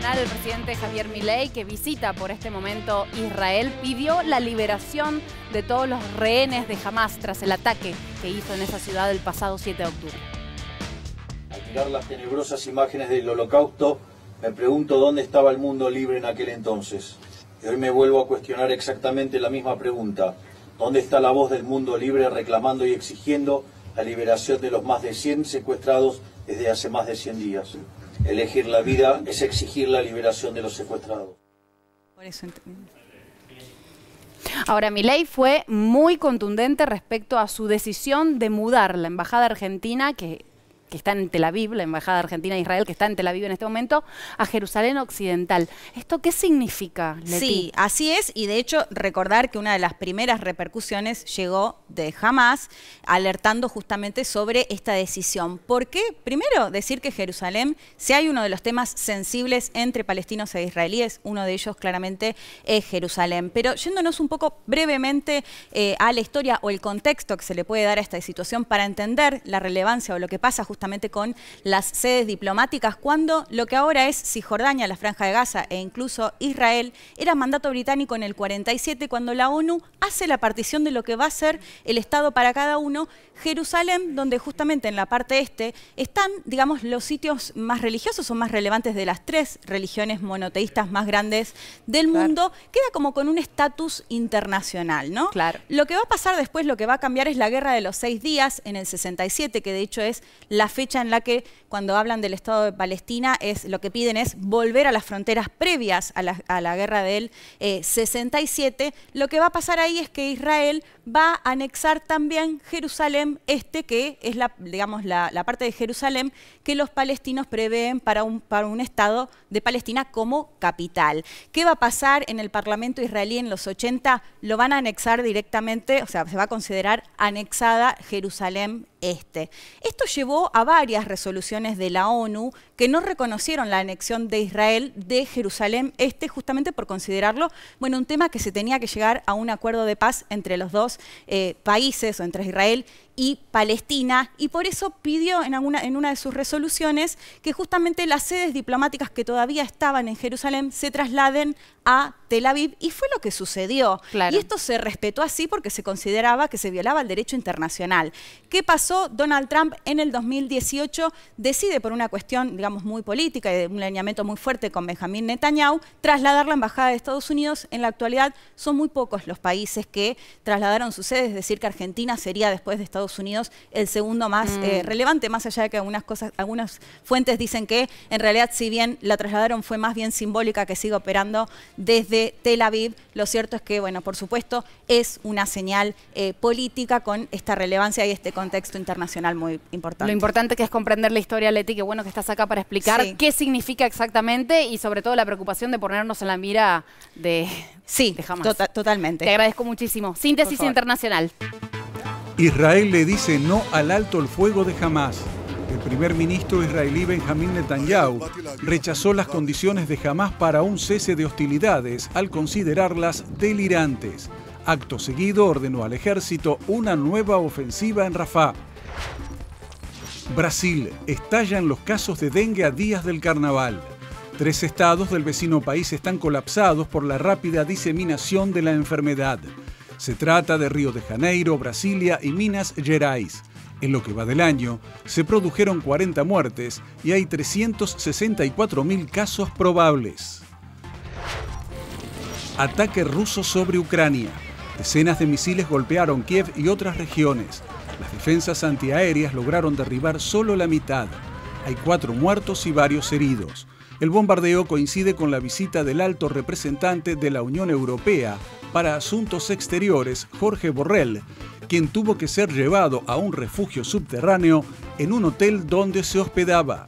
Nacional, el presidente Javier Milei, que visita por este momento Israel, pidió la liberación de todos los rehenes de Hamás tras el ataque que hizo en esa ciudad el pasado 7 de octubre. Al mirar las tenebrosas imágenes del Holocausto, me pregunto dónde estaba el mundo libre en aquel entonces. Y hoy me vuelvo a cuestionar exactamente la misma pregunta. ¿Dónde está la voz del mundo libre reclamando y exigiendo la liberación de los más de 100 secuestrados desde hace más de 100 días? Elegir la vida es exigir la liberación de los secuestrados. Por eso Ahora, Milei fue muy contundente respecto a su decisión de mudar la embajada argentina, que está en Tel Aviv, la embajada argentina de Israel, que está en Tel Aviv en este momento, a Jerusalén Occidental. ¿Esto qué significa, Leti? Sí, así es, y de hecho recordar que una de las primeras repercusiones llegó de Hamás, alertando justamente sobre esta decisión. ¿Por qué? Primero, decir que Jerusalén, si hay uno de los temas sensibles entre palestinos e israelíes, uno de ellos claramente es Jerusalén. Pero yéndonos un poco brevemente a la historia o el contexto que se le puede dar a esta situación para entender la relevancia o lo que pasa justamente con las sedes diplomáticas, cuando lo que ahora es Cisjordania, la Franja de Gaza e incluso Israel, era mandato británico en el 47, cuando la ONU hace la partición de lo que va a ser el Estado para cada uno. Jerusalén, donde justamente en la parte este están, digamos, los sitios más religiosos o más relevantes de las tres religiones monoteístas más grandes del mundo, queda como con un estatus internacional, ¿no? Claro. Lo que va a pasar después, lo que va a cambiar es la Guerra de los 6 días en el 67, que de hecho es la fecha en la que, cuando hablan del Estado de Palestina, lo que piden es volver a las fronteras previas a la guerra del 67. Lo que va a pasar ahí es que Israel va a anexar también Jerusalén Este, que es la parte de Jerusalén que los palestinos prevén para un Estado de Palestina como capital. ¿Qué va a pasar en el Parlamento israelí en los 80? Lo van a anexar directamente, o sea, se va a considerar anexada Jerusalén Este. Esto llevó a varias resoluciones de la ONU que no reconocieron la anexión de Israel de Jerusalén Este, justamente por considerarlo, bueno, un tema que se tenía que llegar a un acuerdo de paz entre los dos países, o entre Israel y Palestina, y por eso pidió en una de sus resoluciones que justamente las sedes diplomáticas que todavía estaban en Jerusalén se trasladen a Tel Aviv, y fue lo que sucedió. Claro. Y esto se respetó así porque se consideraba que se violaba el derecho internacional. ¿Qué pasó? Donald Trump en el 2018 decide, por una cuestión, digamos, muy política y de un alineamiento muy fuerte con Benjamín Netanyahu, trasladar la embajada de Estados Unidos. En la actualidad son muy pocos los países que trasladaron sus sedes, es decir, que Argentina sería, después de Estados Unidos, el segundo más relevante, más allá de que algunas fuentes dicen que en realidad, si bien la trasladaron, fue más bien simbólica, que sigue operando desde Tel Aviv. Lo cierto es que, bueno, por supuesto, es una señal política con esta relevancia y este contexto internacional muy importante. Lo importante que es comprender la historia, Leti, qué bueno que estás acá para explicar qué significa exactamente, y sobre todo la preocupación de ponernos en la mira de Hamás. Totalmente. Te agradezco muchísimo. Síntesis internacional. Israel le dice no al alto el fuego de Hamás. El primer ministro israelí Benjamín Netanyahu rechazó las condiciones de Hamás para un cese de hostilidades al considerarlas delirantes. Acto seguido ordenó al ejército una nueva ofensiva en Rafah. Brasil: estallan los casos de dengue a días del carnaval. 3 estados del vecino país están colapsados por la rápida diseminación de la enfermedad. Se trata de Río de Janeiro, Brasilia y Minas Gerais. En lo que va del año, se produjeron 40 muertes y hay 364.000 casos probables. Ataque ruso sobre Ucrania. Decenas de misiles golpearon Kiev y otras regiones. Las defensas antiaéreas lograron derribar solo la mitad. Hay 4 muertos y varios heridos. El bombardeo coincide con la visita del alto representante de la Unión Europea para Asuntos Exteriores, Jorge Borrell, quien tuvo que ser llevado a un refugio subterráneo en un hotel donde se hospedaba.